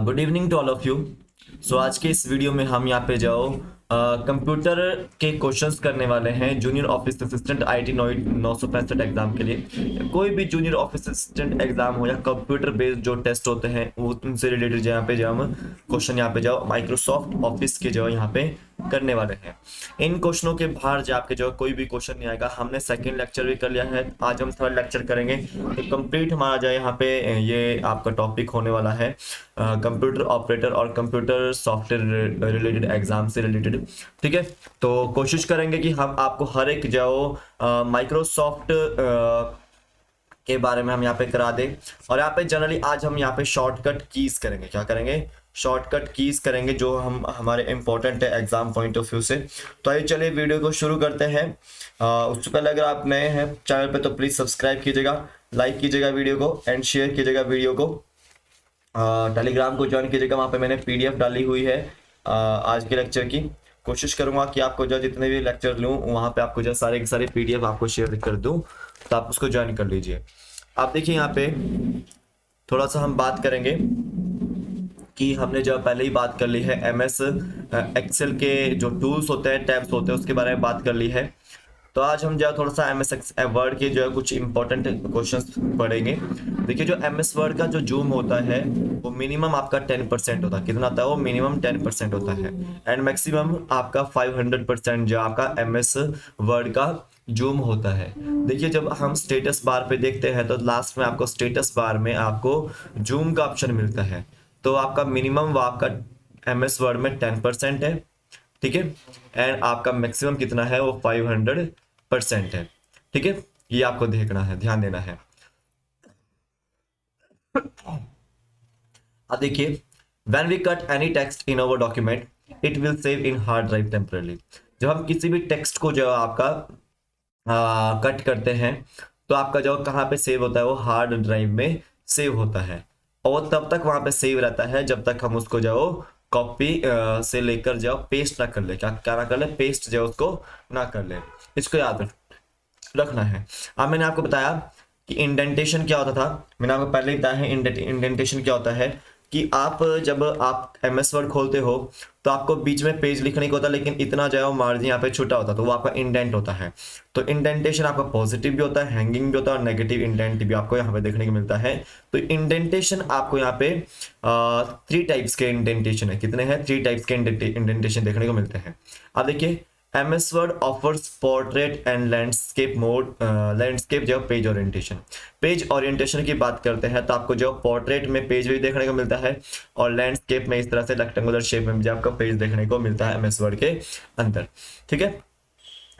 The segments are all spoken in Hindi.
Good evening to all of you. So आज के इस वीडियो में हम यहाँ पे जाओ कंप्यूटर के क्वेश्चंस करने वाले हैं junior office assistant IT 965 exam के लिए। कोई भी जूनियर ऑफिस असिस्टेंट एग्जाम हो या कंप्यूटर बेस्ड जो टेस्ट होते हैं वो उनसे रिलेटेड यहाँ पे जाओ क्वेश्चन यहाँ पे जाओ माइक्रोसॉफ्ट ऑफिस के जो यहाँ पे करने वाले हैं। इन क्वेश्चनों के बाहर जो आपके जो कोई भी क्वेश्चन नहीं आएगा। हमने सेकंड लेक्चर भी कर लिया है, आज हम थर्ड लेक्चर करेंगे। तो कंप्लीट हमारा जो यहाँ पे ये आपका टॉपिक होने वाला है कंप्यूटर ऑपरेटर और कंप्यूटर सॉफ्टवेयर रिलेटेड एग्जाम से रिलेटेड। ठीक है, तो कोशिश करेंगे कि हम आपको हर एक जो माइक्रोसॉफ्ट के बारे में हम यहाँ पे करा दें। और यहाँ पे जनरली आज हम यहाँ पे शॉर्टकट कीज करेंगे। क्या करेंगे? शॉर्टकट कीज करेंगे जो हम हमारे इंपॉर्टेंट है एग्जाम पॉइंट ऑफ व्यू से। तो आइए चलिए वीडियो को शुरू करते हैं। उससे पहले अगर आप नए हैं चैनल पे तो प्लीज सब्सक्राइब कीजिएगा, लाइक कीजिएगा वीडियो को एंड शेयर कीजिएगा वीडियो को। टेलीग्राम को ज्वाइन कीजिएगा, वहाँ पे मैंने पीडीएफ डाली हुई है आज के लेक्चर की। कोशिश करूंगा कि आपको जो जितने भी लेक्चर लूँ वहाँ पे आपको जो सारे के सारे पीडीएफ आपको शेयर कर दूँ, तो आप उसको ज्वाइन कर लीजिए। आप देखिए यहाँ पे थोड़ा सा हम बात करेंगे कि हमने जो पहले ही बात कर ली है एमएस एक्सेल के जो टूल्स होते हैं, टैब्स होते हैं, उसके बारे में बात कर ली है। तो आज हम जो थोड़ा सा एमएस वर्ड के जो है कुछ इंपॉर्टेंट क्वेश्चंस पढ़ेंगे। देखिए जो एमएस वर्ड का जो जूम होता है वो मिनिमम आपका 10% होता है। कितना होता है वो? मिनिमम 10% होता है एंड मैक्सिमम आपका 500% जो आपका एमएस वर्ड का जूम होता है। देखिए जब हम स्टेटस बार पे देखते हैं तो लास्ट में आपको स्टेटस बार में आपको जूम का ऑप्शन मिलता है। तो आपका मिनिमम वो आपका एमएस वर्ड में 10% है, ठीक है, एंड आपका मैक्सिमम कितना है वो 500% है। ठीक है, ये आपको देखना है, ध्यान देना है। अब देखिए when we cut any text in our document it will save in hard drive temporarily. जब हम किसी भी टेक्स्ट को जो आपका कट करते हैं तो आपका जो कहाँ पे सेव होता है वो हार्ड ड्राइव में सेव होता है और तब तक वहां पे सेव रहता है जब तक हम उसको जो कॉपी से लेकर जाओ पेस्ट ना कर ले। क्या क्या ना कर ले? पेस्ट जो उसको ना कर ले। इसको याद रखना है। अब मैंने आपको बताया कि इंडेंटेशन क्या होता था। मैंने आपको पहले ही बताया है इंडेंटेशन क्या होता है कि आप जब आप एमएस वर्ड खोलते हो तो आपको बीच में पेज लिखने को होता है, लेकिन इतना जो है वो मार्जिन यहाँ पे छोटा होता है, तो वो आपका इंडेंट होता है। तो इंडेंटेशन आपका पॉजिटिव भी होता है, हैंगिंग भी होता है और नेगेटिव इंडेंट भी आपको यहाँ पे देखने को मिलता है। तो इंडेंटेशन आपको यहाँ पे 3 टाइप्स के इंडेंटेशन है। कितने हैं? 3 टाइप्स के इंडेंटेशन देखने को मिलते हैं। अब देखिए MS word offers portrait and landscape mode, landscape जो पेज ओरिएंटेशन। पेज ओरिएंटेशन की बात करते हैं तो आपको जो पोर्ट्रेट में पेज भी देखने को मिलता है और लैंडस्केप में इस तरह से रेक्टेंगुलर शेप में भी आपका पेज देखने को मिलता है एमएस वर्ड के अंदर। ठीक है,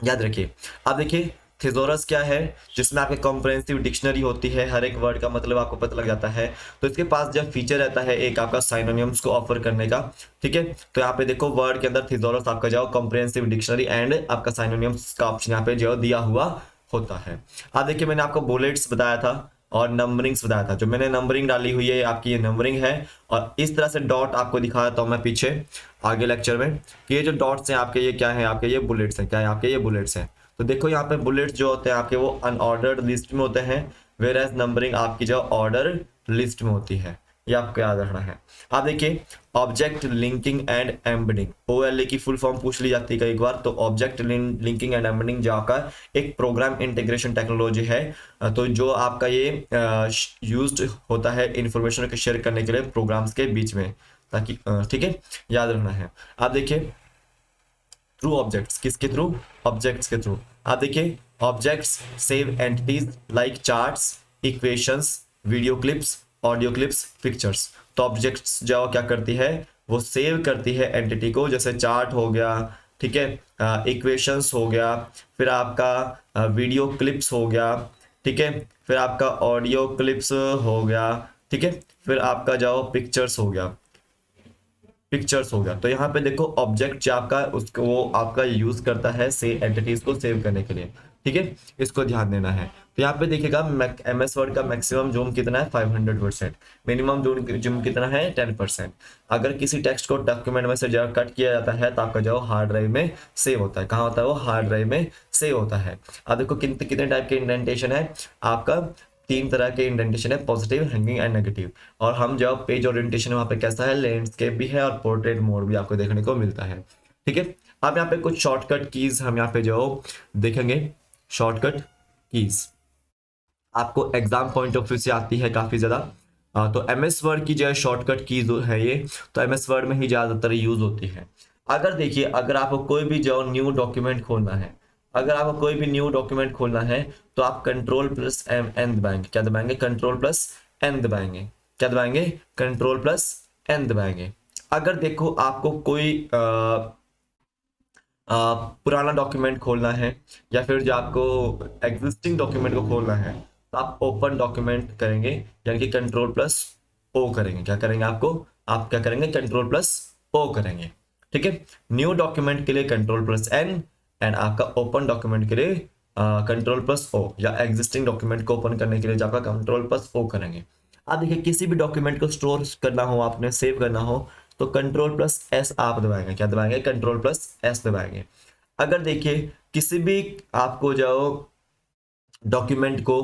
याद रखिए। अब देखिए थिसॉरस क्या है, जिसमें आपके कॉम्प्रिहेंसिव डिक्शनरी होती है, हर एक वर्ड का मतलब आपको पता लग जाता है। तो इसके पास जब फीचर रहता है एक आपका साइनोनिम्स को ऑफर करने का। ठीक है, तो यहाँ पे देखो वर्ड के अंदर थिसॉरस आपका जो कॉम्प्रिहेंसिव डिक्शनरी एंड आपका साइनोनिम्स का ऑप्शन यहाँ पे जो दिया हुआ होता है। अब देखिए मैंने आपको बुलेट्स बताया था और नंबरिंग्स बताया था। जो मैंने नंबरिंग डाली हुई है आपकी ये नंबरिंग है और इस तरह से डॉट आपको दिखा देता हूँ मैं पीछे आगे लेक्चर में कि ये जो डॉट्स हैं आपके ये क्या है? आपके ये बुलेट्स हैं। क्या है? आपके ये बुलेट्स हैं। तो देखो यहाँ पे बुलेट्स जो होते हैं आपके वो अनऑर्डर्ड लिस्ट में होते हैं, वेयर एज नंबरिंग आपकी जो ऑर्डर लिस्ट में होती है। ये आपको याद रखना है। आप देखिए object linking and embedding, OLE की फुल फॉर्म पूछ ली जाती है कई बार। तो ऑब्जेक्ट लिंकिंग एंड एम्बेडिंग जो आपका एक प्रोग्राम इंटीग्रेशन टेक्नोलॉजी है, तो जो आपका ये यूज्ड होता है इंफॉर्मेशन को शेयर करने के लिए प्रोग्राम्स के बीच में, ताकि ठीक है याद रखना है। आप देखिए थ्रू ऑब्जेक्ट्स, किसके थ्रू? ऑब्जेक्ट्स के थ्रू। आप देखिए objects save entities like charts, equations, video clips, audio clips, pictures. तो ऑब्जेक्ट्स जो क्या करती है वो सेव करती है एंटिटी को, जैसे चार्ट हो गया, ठीक है, इक्वेशंस हो गया, फिर आपका वीडियो क्लिप्स हो गया, ठीक है, फिर आपका ऑडियो क्लिप्स हो गया, ठीक है, फिर आपका जो पिक्चर्स हो गया, पिक्चर्स हो गया। तो यहाँ पे देखो ऑब्जेक्ट जो आपका उसको वो आपका यूज करता है से एंटिटीज को सेव करने के लिए। ठीक है, इसको ध्यान देना है। तो यहाँ पे देखिएगा MS वर्ड का मैक्सिमम जूम कितना है 500%, मिनिमम जूम कितना है 10%। अगर किसी टेक्स्ट को डॉक्यूमेंट में से जो कट किया जाता है तो आपका जो हार्ड ड्राइव में सेव होता है। कहाँ होता है वो? हार्ड ड्राइव में सेव होता है। अब देखो कितने टाइप के इंडेंटेशन है आपका, 3 तरह के इंडेंटेशन है, पॉजिटिव, हैंगिंग एंड नेगेटिव। और हम जो पेज ओरिएंटेशन वहाँ पे कैसा है, लैंडस्केप भी है और पोर्ट्रेट मोड भी आपको देखने को मिलता है। ठीक है, अब यहाँ पे कुछ शॉर्टकट कीज हम यहाँ पे जो देखेंगे, शॉर्टकट कीज आपको एग्जाम पॉइंट ऑफ व्यू से आती है काफी ज्यादा। तो MS वर्ड की जो है शॉर्टकट कीज है ये, तो MS वर्ड में ही ज्यादातर यूज होती है। अगर देखिए, अगर आपको कोई भी जो न्यू डॉक्यूमेंट खोलना है, अगर आपको कोई भी न्यू डॉक्यूमेंट खोलना है तो आप Ctrl+N दबाएंगे। क्या दबाएंगे? Ctrl+N दबाएंगे। क्या दबाएंगे? Ctrl+N दबाएंगे। अगर देखो आपको कोई पुराना डॉक्यूमेंट खोलना है या फिर जो आपको एग्जिस्टिंग डॉक्यूमेंट को खोलना है तो आप ओपन डॉक्यूमेंट करेंगे, यानी कि Ctrl+O करेंगे। क्या करेंगे? आप क्या करेंगे? Ctrl+O करेंगे। ठीक है, न्यू डॉक्यूमेंट के लिए Ctrl+N एंड आपका ओपन डॉक्यूमेंट के लिए Ctrl+O, या एग्जिस्टिंग डॉक्यूमेंट को ओपन करने के लिए आपका Ctrl+O करेंगे। आप देखिए, किसी भी डॉक्यूमेंट को स्टोर करना हो, आपने सेव करना हो तो Ctrl+S आप दबाएंगे। क्या दबाएंगे? Ctrl+S दबाएंगे। अगर देखिए किसी भी आपको जो डॉक्यूमेंट को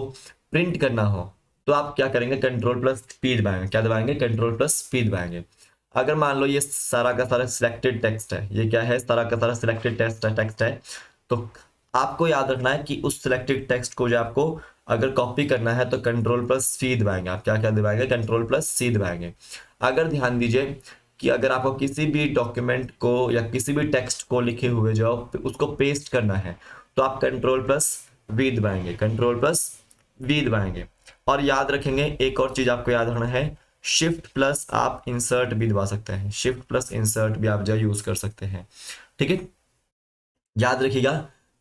प्रिंट करना हो तो आप क्या करेंगे? Ctrl+P दबाएंगे। क्या दबाएंगे? Ctrl+P दबाएंगे। अगर मान लो ये सारा का सारा सिलेक्टेड टेक्स्ट है, ये क्या है? सारा का सारा सिलेक्टेड टेक्स्ट है, तो आपको याद रखना है कि उस सिलेक्टेड टेक्स्ट को जो आपको अगर कॉपी करना है तो Ctrl+C दबाएंगे। आप क्या क्या दबाएंगे? Ctrl+C दबाएंगे। अगर ध्यान दीजिए कि अगर आपको किसी भी डॉक्यूमेंट को या किसी भी टेक्स्ट को लिखे हुए जो उसको पेस्ट करना है तो आप Ctrl+V दबाएंगे। Ctrl+V दबाएंगे। और याद रखेंगे, एक और चीज आपको याद रखना है, Shift+ आप इंसर्ट भी दबा सकते हैं। Shift+ इंसर्ट भी आप जो यूज कर सकते हैं। ठीक है, याद रखिएगा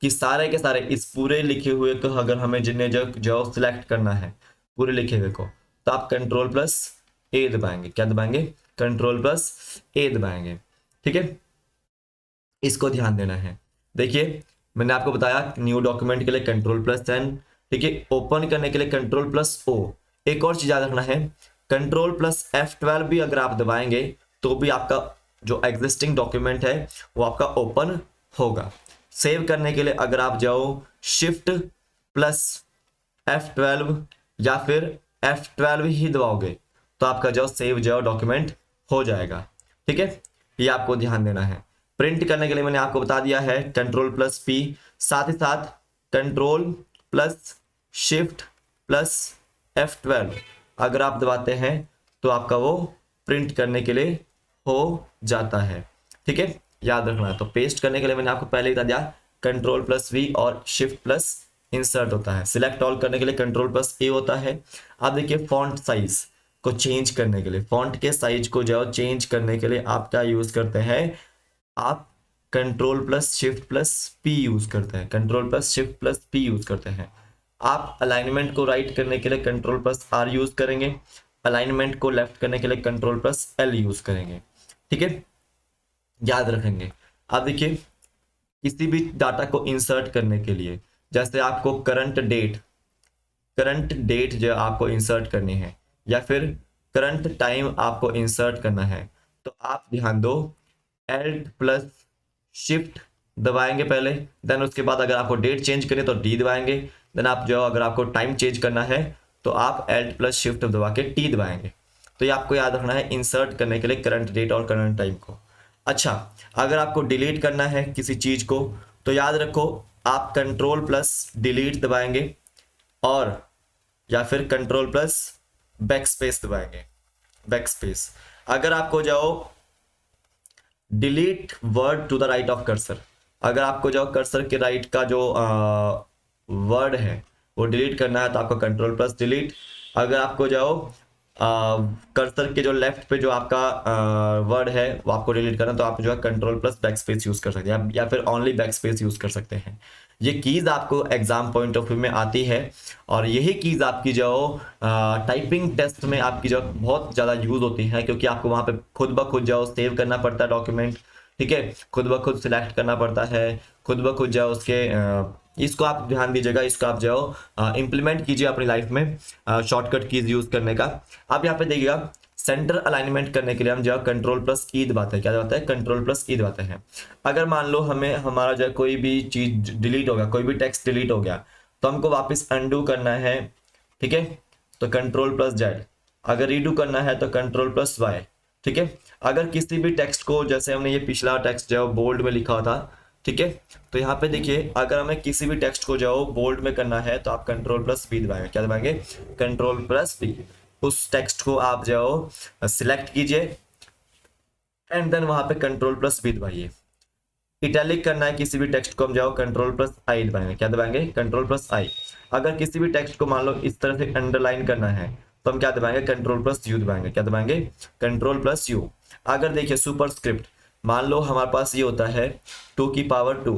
कि सारे के सारे इस पूरे लिखे हुए को अगर हमें जिन्हें जो सिलेक्ट करना है पूरे लिखे हुए को, तो आप Ctrl+A दबाएंगे। क्या दबाएंगे? Ctrl+A दबाएंगे। ठीक है, इसको ध्यान देना है। देखिए, मैंने आपको बताया न्यू डॉक्यूमेंट के लिए Ctrl+N, ठीक है, ओपन करने के लिए Ctrl+O। एक और चीज याद रखना है, Ctrl+F12 भी अगर आप दबाएंगे तो भी आपका जो एग्जिस्टिंग डॉक्यूमेंट है वो आपका ओपन होगा। सेव करने के लिए अगर आप जाओ Shift+F12 या फिर F12 ही दबाओगे तो आपका जो सेव जो डॉक्यूमेंट हो जाएगा। ठीक है, ये आपको ध्यान देना है। प्रिंट करने के लिए मैंने आपको बता दिया है Ctrl+P, साथ ही साथ Ctrl+Shift+F12 अगर आप दबाते हैं तो आपका वो प्रिंट करने के लिए हो जाता है। ठीक है, याद रखना है। तो पेस्ट करने के लिए मैंने आपको पहले ही बता दिया Ctrl+V और Shift+ इंसर्ट होता है। सिलेक्ट ऑल करने के लिए Ctrl+A होता है। अब देखिए, फॉन्ट साइज को चेंज करने के लिए, फॉन्ट के साइज को जो चेंज करने के लिए आप क्या यूज करते हैं? आप Ctrl+Shift+P यूज करते हैं। Ctrl+Shift+P यूज करते हैं। आप अलाइनमेंट को राइट करने के लिए Ctrl+R यूज करेंगे। अलाइनमेंट को लेफ्ट करने के लिए Ctrl+L यूज करेंगे। ठीक है, याद रखेंगे। अब देखिए, किसी भी डाटा को इंसर्ट करने के लिए, जैसे आपको करंट डेट जो आपको इंसर्ट करनी है या फिर करंट टाइम आपको इंसर्ट करना है, तो आप ध्यान दो, Alt+Shift दबाएंगे पहले, देन उसके बाद अगर आपको डेट चेंज करनी तो D दबाएंगे, देन आप जो अगर आपको टाइम चेंज करना है तो आप Alt+Shift दबा के T दबाएंगे। तो ये आपको याद रखना है इंसर्ट करने के लिए करंट डेट और करंट टाइम को। अच्छा, अगर आपको डिलीट करना है किसी चीज को तो याद रखो आप Ctrl+Delete दबाएंगे और या फिर Ctrl+Backspace दबाएंगे। बैकस्पेस। अगर आपको जाओ delete word to the right of cursor, अगर आपको जो कर्सर के राइट का जो वर्ड है वो डिलीट करना है तो आपको Ctrl+Delete। अगर आपको जाओ कर्सर के जो लेफ्ट पे जो आपका वर्ड है वो आपको डिलीट करना तो आप जो है Ctrl+Backspace यूज कर सकते हैं या फिर ओनली बैकस्पेस यूज कर सकते हैं। ये कीज आपको एग्जाम पॉइंट ऑफ व्यू में आती है और यही कीज आपकी जो टाइपिंग टेस्ट में आपकी जो बहुत ज़्यादा यूज होती है, क्योंकि आपको वहाँ पे खुद ब खुद जो सेव करना पड़ता है डॉक्यूमेंट। ठीक है, खुद ब खुद सिलेक्ट करना पड़ता है, खुद ब खुद जो उसके इसको आप ध्यान दीजिएगा, इसको आप जो इम्प्लीमेंट कीजिए अपनी लाइफ में शॉर्टकट कीज यूज करने का। आप यहाँ पे देखिएगा सेंटर अलाइनमेंट करने के लिए हम जो कंट्रोल प्लस ई दबाते हैं, क्या दबाते हैं, कंट्रोल प्लस ई दबाते हैं। अगर मान लो हमें हमारा जो कोई भी चीज डिलीट हो गया, कोई भी टेक्स्ट डिलीट हो गया, तो हमको वापस अंडू करना है, ठीक है, तो कंट्रोल प्लस जेड। अगर रीडू करना है तो कंट्रोल प्लस वाई, ठीक है। अगर किसी भी टेक्स्ट को, जैसे हमने ये पिछला टेक्स्ट जो बोल्ड में लिखा था, ठीक है, तो यहाँ पे देखिए अगर हमें किसी भी टेक्स्ट को जो बोल्ड में करना है तो आप कंट्रोल प्लस बी दबाएंगे, क्या दबाएंगे, कंट्रोल प्लस बी। उस टेक्स्ट को आप जो सिलेक्ट कीजिए एंड देन वहां पे कंट्रोल प्लस बी दबाइए। इटैलिक करना है किसी भी टेक्स्ट को, हम जाओ कंट्रोल प्लस आई दबाएंगे, क्या दबाएंगे, कंट्रोल प्लस आई। अगर किसी भी टेक्स्ट को मान लो इस तरह से अंडरलाइन करना है तो हम क्या दबाएंगे, कंट्रोल प्लस यू दबाएंगे, क्या दबाएंगे, कंट्रोल प्लस यू। अगर देखिए सुपर स्क्रिप्ट, मान लो हमारे पास ये होता है 2 की पावर 2,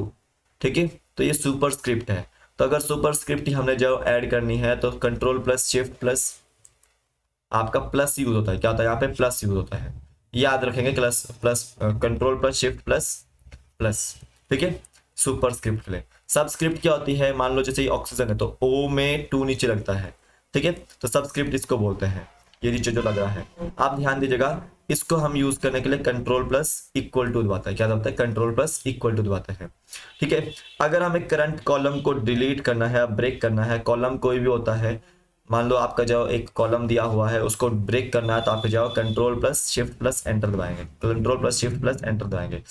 ठीक है, तो ये सुपर स्क्रिप्ट है। तो अगर सुपर स्क्रिप्ट हमने जो ऐड करनी है तो कंट्रोल प्लस शिफ्ट प्लस आपका प्लस यूज होता है, क्या होता है यहाँ पे प्लस यूज होता है, याद रखेंगे, plus plus control plus shift plus plus, ठीक है, सुपर स्क्रिप्ट के लिए। सब स्क्रिप्ट क्या होती है, मान लो जैसे ये ऑक्सीजन है तो ओ में 2 नीचे लगता है, ठीक है, तो सब स्क्रिप्ट इसको बोलते हैं, ये नीचे जो लग रहा है। आप ध्यान दीजिएगा, इसको हम यूज करने के लिए कंट्रोल प्लस इक्वल टू दबाता है, क्या दबाता है, कंट्रोल प्लस इक्वल टू दबाते हैं, ठीक है। अगर हमें करंट कॉलम को डिलीट करना है, ब्रेक करना है, कॉलम कोई भी होता है, मान लो आपका जो एक कॉलम दिया हुआ है उसको ब्रेक करना है तो आप जाओ control plus shift plus enter दबाएंगे, control plus shift plus enter दबाएंगे।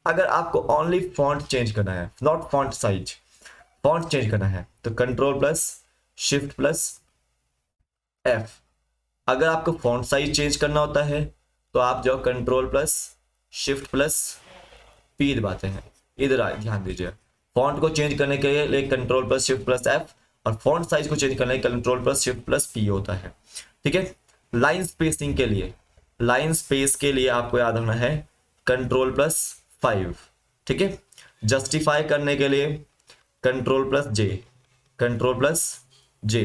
अगर आपको ओनली फॉन्ट चेंज करना है, not font size, font change करना है तो control plus shift plus F. अगर आपको फॉन्ट साइज चेंज करना होता है तो आप जो control plus shift plus P दबाते हैं। इधर ध्यान दीजिए, फॉन्ट को चेंज करने के लिए control plus shift plus F और फॉन्ट साइज को चेंज करने के लिए control plus shift plus P होता है, ठीक है। लाइन स्पेसिंग के लिए, लाइन स्पेस के लिए आपको याद रखना है कंट्रोल प्लस 5, ठीक है। जस्टिफाई करने के लिए कंट्रोल प्लस जे, कंट्रोल प्लस जे,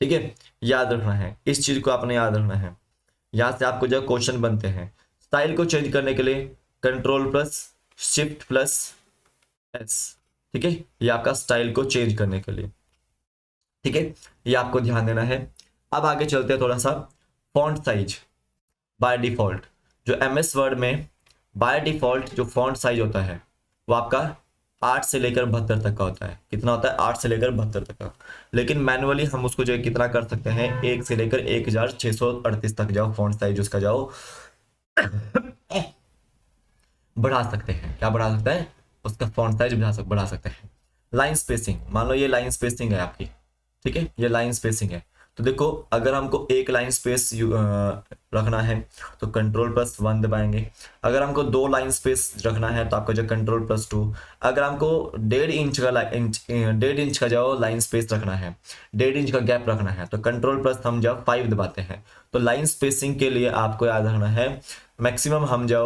ठीक है, याद रखना है, इस चीज को आपने याद रखना है। यहां से आपको जो क्वेश्चन बनते हैं, स्टाइल को चेंज करने के लिए control plus shift plus S, ठीक है, ये आपका स्टाइल को चेंज करने के लिए, ठीक है, ये आपको ध्यान देना है। अब आगे चलते हैं थोड़ा सा, फॉन्ट साइज बाय डिफॉल्ट, जो एमएस वर्ड में बाय डिफॉल्ट जो फॉन्ट साइज होता है वो आपका 8 से लेकर 72 तक का होता है। कितना होता है, 8 से लेकर 72 तक का। लेकिन मैनुअली हम उसको जो कितना कर सकते हैं, 1 से लेकर 1638 तक जाओ फॉन्ट साइज उसका जाओ बढ़ा सकते हैं। क्या बढ़ा सकते हैं, उसका फॉन्ट साइज बढ़ा सकते हैं। लाइन स्पेसिंग, मान लो ये लाइन स्पेसिंग है आपकी, ठीक है, ये लाइन स्पेसिंग है। तो देखो अगर हमको एक लाइन स्पेस रखना है तो कंट्रोल प्लस 1 दबाएंगे। अगर हमको 2 लाइन स्पेस रखना है तो आपका जो कंट्रोल प्लस 2। अगर हमको 1.5 इंच का जो लाइन स्पेस रखना है, 1.5 इंच का गैप रखना है तो कंट्रोल प्लस हम जब 5 दबाते हैं। तो लाइन स्पेसिंग के लिए आपको याद रखना है मैक्सिमम हम जो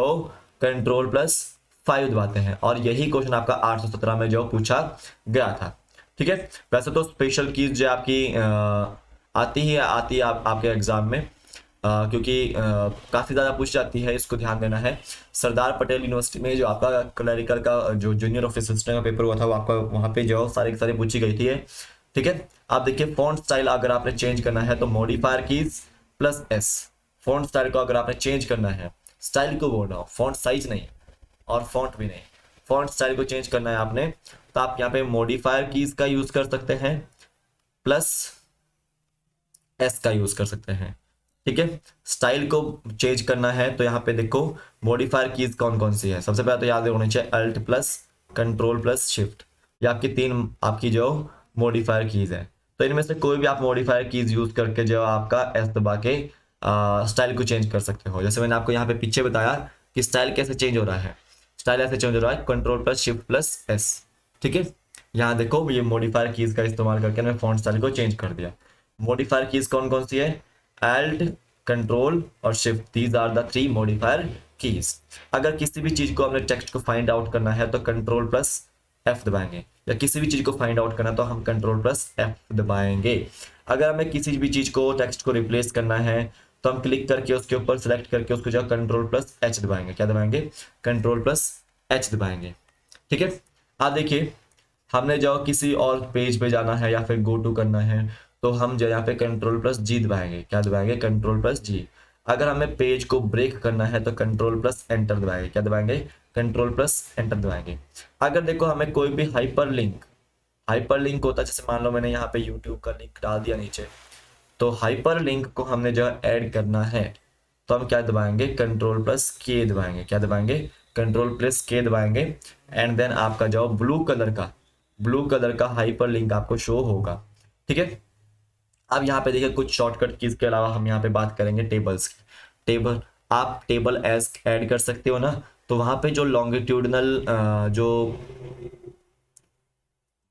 कंट्रोल प्लस 5 दबाते हैं, और यही क्वेश्चन आपका 817 में जो पूछा गया था, ठीक है। वैसे तो स्पेशल कीज जो आपकी आती है आपके एग्जाम में, क्योंकि काफ़ी ज़्यादा पूछ जाती है, इसको ध्यान देना है। सरदार पटेल यूनिवर्सिटी में जो आपका क्लरिकल का जो जूनियर ऑफिस असिस्टेंट का पेपर हुआ था वो आपका वहाँ पे जो सारी की सारी पूछी गई थी, ठीक है। आप देखिए फॉन्ट स्टाइल अगर आपने चेंज करना है तो modifier keys plus S. Font style को अगर आपने चेंज करना है, स्टाइल को बोल रहा हूँ, फॉन्ट साइज नहीं और फॉन्ट भी नहीं, फॉन्ट स्टाइल को चेंज करना है आपने तो आप यहाँ पे मॉडिफायर कीज का यूज कर सकते हैं प्लस एस का यूज कर सकते हैं, ठीक है। स्टाइल को चेंज करना है तो यहाँ पे देखो मॉडिफायर कीज कौन कौन सी है। सबसे पहले तो याद होनी चाहिए alt plus control plus shift, ये आपकी 3 आपकी जो मॉडिफायर कीज है। तो इनमें से कोई भी आप मॉडिफायर कीज यूज करके जो आपका एस दबा के स्टाइल को चेंज कर सकते हो। जैसे मैंने आपको यहाँ पे पीछे बताया कि स्टाइल कैसे चेंज हो रहा है, स्टाइल ऐसे चेंज हो रहा है control plus shift plus S, ठीक है। यहाँ देखो ये मॉडिफायर कीज का इस्तेमाल करके मैंने फॉन्ट स्टाइल को चेंज कर दिया। मॉडिफायर कीज कौन कौन सी है, Alt, कंट्रोल और shift, these are the 3 modifier keys. अगर किसी भी चीज को हमने टेक्स्ट को फाइंड आउट करना है तो कंट्रोल प्लस एफ दबाएंगे, या किसी भी चीज को फाइंड आउट करना तो हम कंट्रोल प्लस एफ दबाएंगे। अगर हमें किसी भी चीज को टेक्स्ट को रिप्लेस करना है तो हम क्लिक करके उसके ऊपर सेलेक्ट करके उसको जो कंट्रोल प्लस एच दबाएंगे, क्या दबाएंगे, कंट्रोल प्लस एच दबाएंगे, ठीक है। आप देखिए हमने जो किसी और पेज पे जाना है या फिर गो टू करना है, तो हम जो यहाँ पे कंट्रोल प्लस जी दबाएंगे। क्या दबाएंगे? कंट्रोल प्लस जी। अगर हमें पेज को ब्रेक करना है तो कंट्रोल प्लस एंटर दबाएंगे। क्या दबाएंगे? कंट्रोल प्लस एंटर दबाएंगे। अगर देखो हमें कोई भी हाइपर लिंक होता है, जैसे मान लो मैंने यहाँ पे यूट्यूब का लिंक डाल दिया नीचे, तो हाइपर लिंक को हमने जो ऐड करना है तो हम क्या दबाएंगे? कंट्रोल प्लस के दबाएंगे। क्या दबाएंगे? कंट्रोल प्लस के दबाएंगे। एंड देन आपका जो ब्लू कलर का हाइपर लिंक आपको शो होगा। ठीक है। अब यहाँ पे देखिए कुछ शॉर्टकट कीज के अलावा हम यहाँ पे बात करेंगे टेबल्स की। टेबल, आप टेबल एज ऐड कर सकते हो ना, तो वहां पे जो लॉन्गिट्यूडनल जो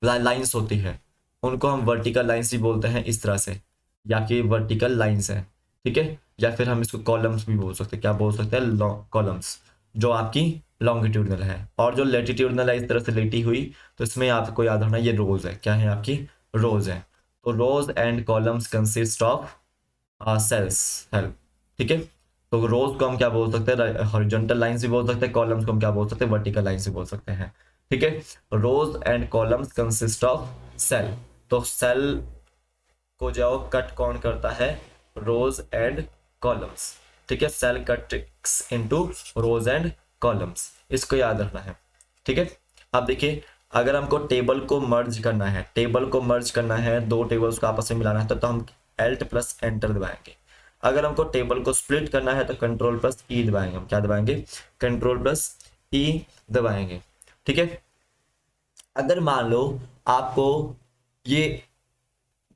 लाइंस होती है उनको हम वर्टिकल लाइंस भी बोलते हैं इस तरह से, या कि वर्टिकल लाइंस है। ठीक है। या फिर हम इसको कॉलम्स भी बोल सकते हैं। क्या बोल सकते हैं? कॉलम्स, जो आपकी लॉन्गिट्यूडनल है। और जो लेटिट्यूडनल है इस तरह से लेटी हुई, तो इसमें आपको याद रखना ये रोज है। क्या है? आपकी रोज है। तो rows and columns consist of cells help. ठीक है। तो रोज को हम क्या बोल सकते हैं? हॉरिजॉन्टल लाइंस भी बोल सकते हैं। कॉलम्स को हम क्या बोल सकते हैं? वर्टिकल लाइंस भी बोल सकते हैं। ठीक है। Rows and columns consist of cell. तो सेल को जो कट कौन करता है? Rows and columns. ठीक है। Cell cuts into rows and columns, इसको याद रखना है। ठीक है। अब देखिए अगर हमको टेबल को मर्ज करना है, दो टेबल्स को आपस में मिलाना है, तो हम एल्ट प्लस एंटर दबाएंगे। अगर हमको टेबल को स्प्लिट करना है तो कंट्रोल प्लस ई दबाएंगे। हम क्या दबाएंगे? कंट्रोल प्लस ई दबाएंगे। ठीक है। अगर मान लो आपको ये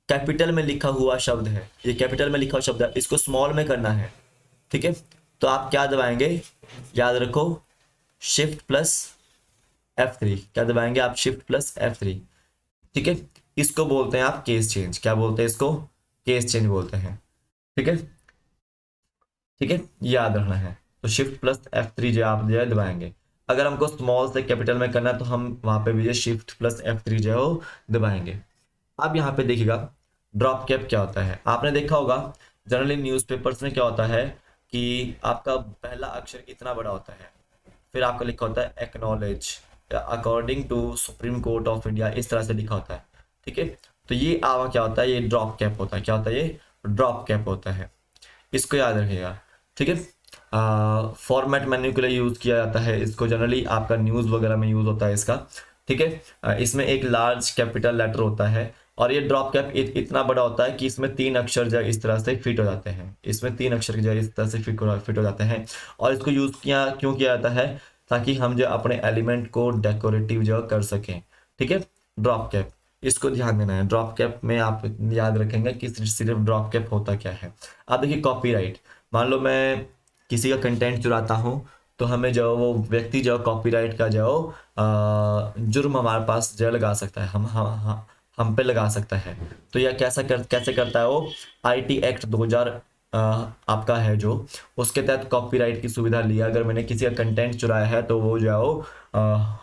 कैपिटल में लिखा हुआ शब्द है, इसको स्मॉल में करना है। ठीक है। तो आप क्या दबाएंगे? याद रखो, शिफ्ट प्लस F3। क्या दबाएंगे आप? Shift plus F3। ठीक है। इसको बोलते हैं आप केस चेंज। क्या बोलते हैं इसको? केस चेंज बोलते हैं। ठीक है। ठीक है, याद रखना है। तो शिफ्ट प्लस F3 जो आप जो है दबाएंगे। अगर हमको स्मॉल से कैपिटल में करना है तो हम वहां पे भी जो शिफ्ट प्लस F3 जो है वो दबाएंगे। अब यहाँ पे देखिएगा ड्रॉप कैप क्या होता है। आपने देखा होगा जनरली न्यूज़पेपर्स में क्या होता है कि आपका पहला अक्षर इतना बड़ा होता है, फिर आपका लिखा होता है एक्नॉलेज या according to Supreme Court of India, इस तरह से लिखा होता है। ठीक है। तो ये आवा क्या होता है? ये ड्रॉप कैप होता है। क्या होता है? ये ड्रॉप कैप होता है। इसको याद रखिएगा। ठीक है। फॉर्मेट मेन्यू के लिए यूज़ किया जाता है इसको, जनरली आपका न्यूज़ वगैरह में यूज़ होता है इसका। ठीक है। इसमें एक लार्ज कैपिटल लेटर होता है और ये ड्रॉप कैप इतना बड़ा होता है कि इसमें 3 अक्षर जो इस तरह से फिट हो जाते हैं। इसमें 3 अक्षर जो इस तरह से फिट हो जाते हैं। और इसको यूज़ क्यों किया जाता है? ताकि हम जो अपने एलिमेंट को डेकोरेटिव जो कर सकें। ठीक है। ड्रॉप कैप, इसको ध्यान देना है। ड्रॉप कैप में आप याद रखेंगे कि सिर्फ ड्रॉप कैप होता क्या है। आप देखिए कॉपीराइट, मान लो मैं किसी का कंटेंट चुराता हूँ, तो हमें जो वो व्यक्ति जो कॉपीराइट का जो जुर्म हमारे पास जो लगा सकता है, हम पे लगा सकता है। तो यह कैसे करता है वो? आईटी एक्ट 2000 आपका है जो, उसके तहत कॉपीराइट की सुविधा लिया। अगर मैंने किसी का कंटेंट चुराया है तो वो जो है वो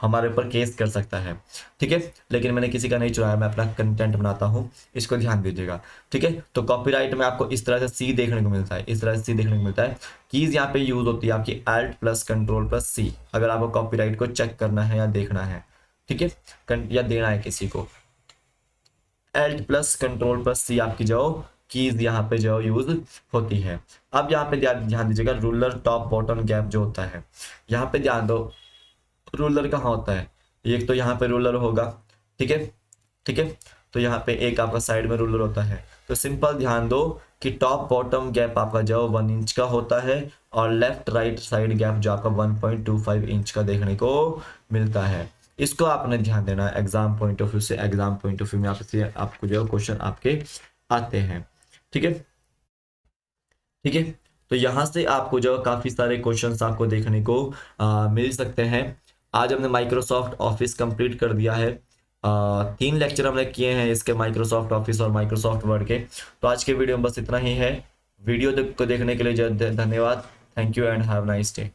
हमारे ऊपर केस कर सकता है। ठीक है। लेकिन मैंने किसी का नहीं चुराया, मैं अपना कंटेंट बनाता हूँ, इसको ध्यान दीजिएगा। ठीक है। तो कॉपीराइट में आपको इस तरह से सी देखने को मिलता है, कीज यहाँ पे यूज होती है आपकी एल्ट प्लस कंट्रोल प्लस सी, अगर आपको कॉपीराइट को चेक करना है या देखना है। ठीक है। या देना है किसी को। एल्ट प्लस कंट्रोल प्लस सी आपकी जो कीज यहाँ पे जो यूज होती है। अब यहाँ पे ध्यान दीजिएगा, रूलर टॉप बॉटम गैप जो होता है, यहाँ पे ध्यान दो। रूलर कहाँ होता है? एक तो यहाँ पे रूलर होगा। ठीक है। ठीक है। तो यहाँ पे एक आपका साइड में रूलर होता है। तो सिंपल ध्यान दो कि टॉप बॉटम गैप आपका जो 1 इंच का होता है और लेफ्ट राइट साइड गैप जो आपका 1.25 इंच का देखने को मिलता है। इसको आपने ध्यान देना है एग्जाम पॉइंट ऑफ व्यू में आपको जो क्वेश्चन आपके आते हैं। ठीक है। ठीक है। तो यहाँ से आपको जो काफ़ी सारे क्वेश्चंस आपको देखने को मिल सकते हैं। आज हमने माइक्रोसॉफ्ट ऑफिस कंप्लीट कर दिया है। 3 लेक्चर हमने किए हैं इसके, माइक्रोसॉफ्ट ऑफिस और माइक्रोसॉफ्ट वर्ड के। तो आज के वीडियो में बस इतना ही है। वीडियो को देखने के लिए धन्यवाद। Thank you and have nice day.